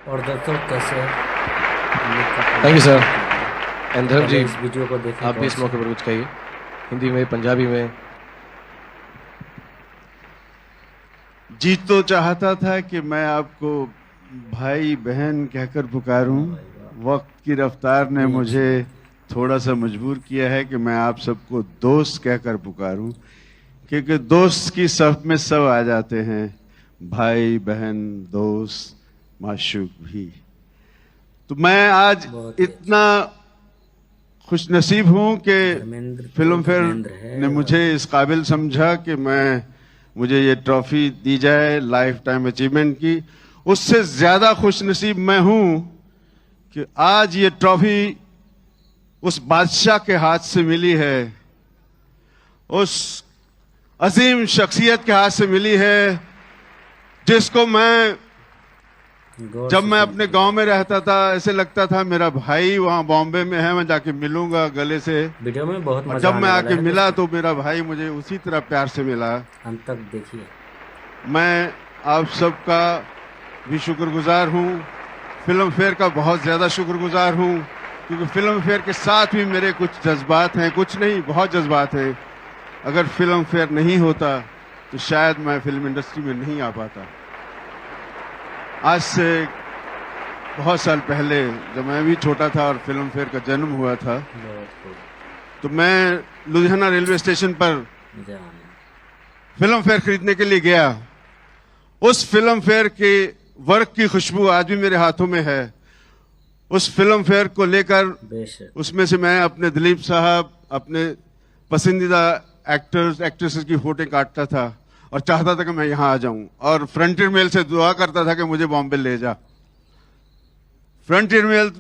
और दोस्तों कैसे थैंक यू सर। पहले एंड जी, इस वीडियो को देखें आप भी इस मौके पर कुछ कहिए, हिंदी में, पंजाबी में। जी तो चाहता था कि मैं आपको भाई बहन कहकर पुकारूं। वक्त की रफ्तार ने मुझे थोड़ा सा मजबूर किया है कि मैं आप सबको दोस्त कहकर पुकारूं, क्योंकि दोस्त की सफ में सब आ जाते हैं, भाई बहन दोस्त माशूक भी। तो मैं आज इतना खुश नसीब हूं कि फिल्म फेयर ने मुझे इस काबिल समझा कि मुझे ये ट्रॉफी दी जाए लाइफ टाइम अचीवमेंट की। उससे ज्यादा खुश नसीब मैं हूं कि आज ये ट्रॉफी उस बादशाह के हाथ से मिली है, उस अजीम शख्सियत के हाथ से मिली है जिसको जब मैं अपने गांव में रहता था ऐसे लगता था मेरा भाई वहां बॉम्बे में है, मैं जाके मिलूंगा गले से। वीडियो में बहुत मजा जब मैं आने आके वाला है मिला तो मेरा भाई मुझे उसी तरह प्यार से मिला। अंत तक देखिए। मैं आप सबका भी शुक्रगुजार हूं, फिल्म फेयर का बहुत ज्यादा शुक्रगुजार हूं, क्योंकि फिल्म फेयर के साथ भी मेरे कुछ जज्बात हैं, कुछ नहीं बहुत जज्बात हैं। अगर फिल्म फेयर नहीं होता तो शायद मैं फिल्म इंडस्ट्री में नहीं आ पाता। आज से बहुत साल पहले जब मैं भी छोटा था और फिल्म फेयर का जन्म हुआ था, तो मैं लुधियाना रेलवे स्टेशन पर फिल्म फेयर खरीदने के लिए गया। उस फिल्म फेयर के वर्क की खुशबू आज भी मेरे हाथों में है। उस फिल्म फेयर को लेकर उसमें से मैं अपने दिलीप साहब, अपने पसंदीदा एक्टर्स एक्ट्रेसेस की फोटो काटता था और चाहता था कि मैं यहां आ जाऊं, और फ्रंटियर मेल से दुआ करता था कि मुझे बॉम्बे ले जा। फ्रंटियर मेल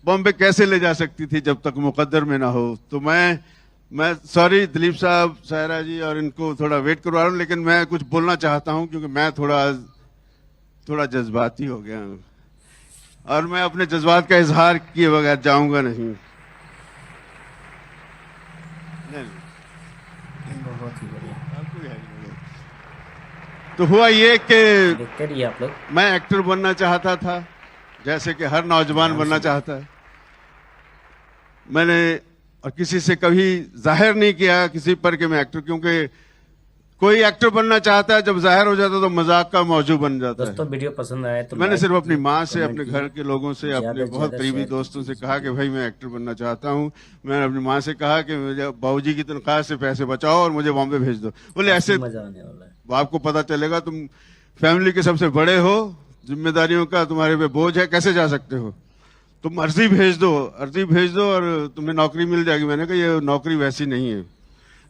बॉम्बे कैसे ले जा सकती थी जब तक मुकद्दर में ना हो। तो मैं सॉरी दिलीप साहब, सायरा जी और इनको थोड़ा वेट करवा रहा हूं, लेकिन मैं कुछ बोलना चाहता हूं क्योंकि मैं थोड़ा जज्बाती हो गया हूं और मैं अपने जज्बात का इजहार किए बगैर जाऊंगा नहीं। बहुत ही बढ़िया। तो हुआ ये कि देखते रहिए आप लोग। मैं एक्टर बनना चाहता था जैसे कि हर नौजवान बनना चाहता है। मैंने और किसी से कभी जाहिर नहीं किया किसी पर कि मैं एक्टर, क्योंकि कोई एक्टर बनना चाहता है जब जाहिर हो जाता है तो मजाक का मौजू बन जाता है। दोस्तों वीडियो पसंद आए तो मैंने सिर्फ अपनी माँ से, अपने घर के लोगों से, अपने बहुत करीबी दोस्तों से कहा कि भाई मैं एक्टर बनना चाहता हूँ। मैंने अपनी माँ से कहा कि मुझे बाबूजी की तनख्वाह से पैसे बचाओ और मुझे बॉम्बे भेज दो। बोले ऐसे मजा आने वाला है, आपको पता चलेगा, तुम फैमिली के सबसे बड़े हो, जिम्मेदारियों का तुम्हारे पे बोझ है, कैसे जा सकते हो, तुम अर्जी भेज दो और तुम्हें नौकरी मिल जाएगी। मैंने कहा ये नौकरी वैसी नहीं है,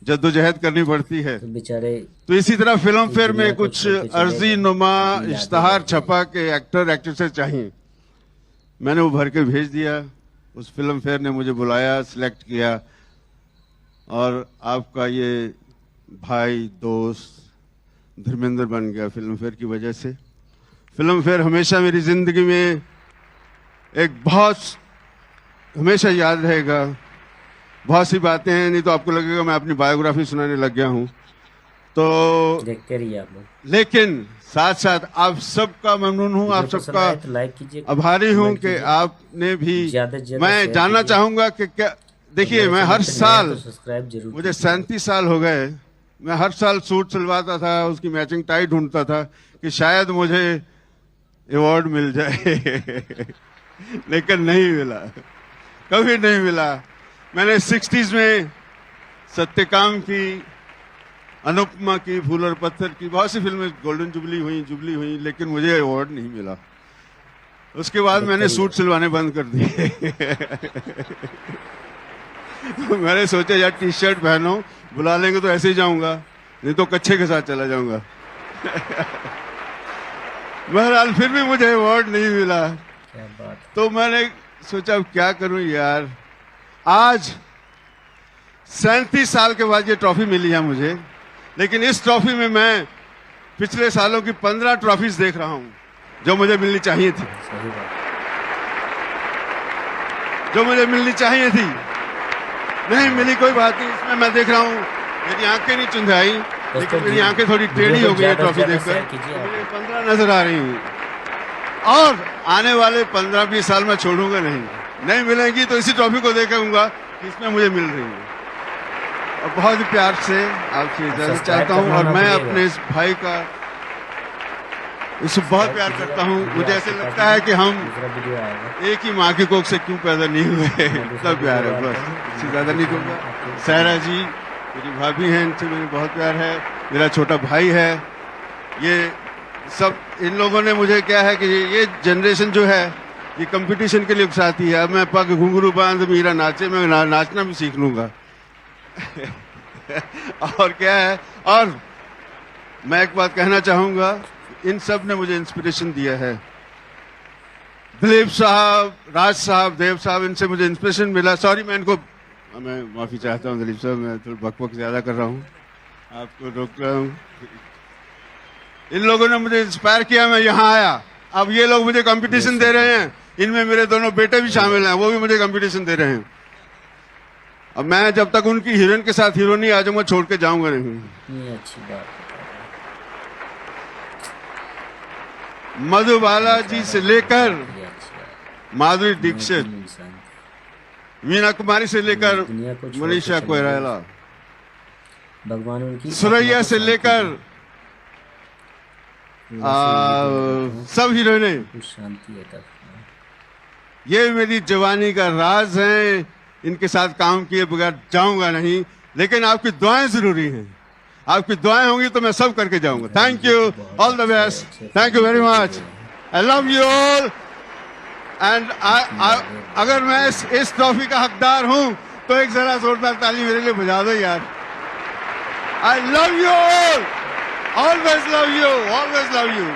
जद्दोजहद करनी पड़ती है। तो बेचारे तो इसी तरह फिल्म फेयर में कुछ अर्जी नुमा इश्तहार छपा के एक्टर एक्ट्रेसेस चाहिए। मैंने वो भर के भेज दिया। उस फिल्म फेयर ने मुझे बुलाया, सिलेक्ट किया और आपका ये भाई दोस्त धर्मेंद्र बन गया फिल्म फेयर की वजह से। फिल्म फेयर हमेशा मेरी जिंदगी में एक हमेशा याद रहेगा। बहुत सी बातें हैं, नहीं तो आपको लगेगा मैं अपनी बायोग्राफी सुनाने लग गया हूं। तो देखते रहिए आप लोग। लेकिन साथ साथ आप सबका ममनून हूं, आप सबका तो लाइक कीजिए, आभारी हूं कि आपने भी। मैं जानना चाहूंगा कि क्या, देखिए मैं हर साल, सब्सक्राइब जरूर, मुझे 37 साल हो गए, मैं हर साल सूट सिलवाता था, उसकी मैचिंग टाई ढूंढता था कि शायद मुझे अवार्ड मिल जाए लेकिन नहीं मिला, कभी नहीं मिला। मैंने 60s में सत्यकाम की, अनुपमा की, फूल और पत्थर की बहुत सी फिल्में गोल्डन जुबली हुई, लेकिन मुझे अवार्ड नहीं मिला। उसके बाद मैंने सूट सिलवाने बंद कर दिए मैंने सोचा यार टी शर्ट पहनो, बुला लेंगे तो ऐसे ही जाऊंगा, नहीं तो कच्छे के साथ चला जाऊंगा बहरहाल फिर भी मुझे अवार्ड नहीं मिला। क्या बात। तो मैंने सोचा अब क्या करूं यार। आज 37 साल के बाद ये ट्रॉफी मिली है मुझे, लेकिन इस ट्रॉफी में मैं पिछले सालों की 15 ट्रॉफीज देख रहा हूं जो मुझे मिलनी चाहिए थी, सही बात। जो मुझे मिलनी चाहिए थी नहीं मिली। कोई बात नहीं, इसमें मैं देख रहा हूं मेरी आंखें नहीं चुंधाई, लेकिन मेरी आंखें थोड़ी टेढ़ी हो गई है ट्रॉफी देखकर, मुझे 15 नजर आ रही हूं। और आने वाले 15-20 साल में छोड़ूंगा नहीं मिलेंगी तो इसी ट्रॉफी को देखूंगा कि इसमें मुझे मिल रही है। और बहुत ही प्यार से आपसे इजाजत चाहता हूं और मैं अपने इस भाई का इससे बहुत प्यार करता हूं। मुझे ऐसे लगता है कि हम दूसरा वीडियो आएगा। एक ही माँ की कोख से क्यों पैदा नहीं हुए, इतना प्यार है, बस इससे ज्यादा नहीं कहूँगा। सायरा जी मेरी भाभी हैं, इनसे मुझे बहुत प्यार है। मेरा छोटा भाई है। ये सब इन लोगों ने मुझे क्या है कि ये जनरेशन जो है ये कंपटीशन के लिए उकसाती है। अब मैं पग घुंघरू बांध मीरा नाचे, मैं नाचना भी सीख लूंगा। और क्या है, और मैं एक बात कहना चाहूंगा, इन सब ने मुझे इंस्पिरेशन दिया है। दिलीप साहब, राज साहब, देव साहब, इनसे मुझे इंस्पिरेशन मिला। सॉरी मैं माफी चाहता हूँ दिलीप साहब, मैं थोड़ा बकबक ज्यादा कर रहा हूँ, आपको रोक रहा हूँ। इन लोगों ने मुझे इंस्पायर किया, मैं यहाँ आया। अब ये लोग मुझे कंपटीशन दे रहे हैं, इनमें मेरे दोनों बेटे भी शामिल हैं, वो भी मुझे कंपटीशन दे रहे हैं। अब मैं जब तक उनकी हीरोइन के साथ हीरो नहीं आ जाऊंगा, छोड़ के जाऊंगा नहीं। ये अच्छी बात है। मधुबाला जी से लेकर ये अच्छी बात माधुरी दीक्षित, है। इंसान मीना कुमारी से लेकर दुनिया को छोड़ के मनीषा चले कोइराला, भगवान उनकी सुरैया से लेकर सब हीरोइनें, कुछ शांति है तब। ये मेरी जवानी का राज है। इनके साथ काम किए बगैर जाऊंगा नहीं, लेकिन आपकी दुआएं जरूरी हैं। आपकी दुआएं होंगी तो मैं सब करके जाऊंगा। Thank you, all the best, thank you very much, I love you all. And अगर मैं इस ट्रॉफी का हकदार हूं तो एक जरा जोरदार ताली मेरे लिए बजा दो यार। I love you all, always love you, always love you.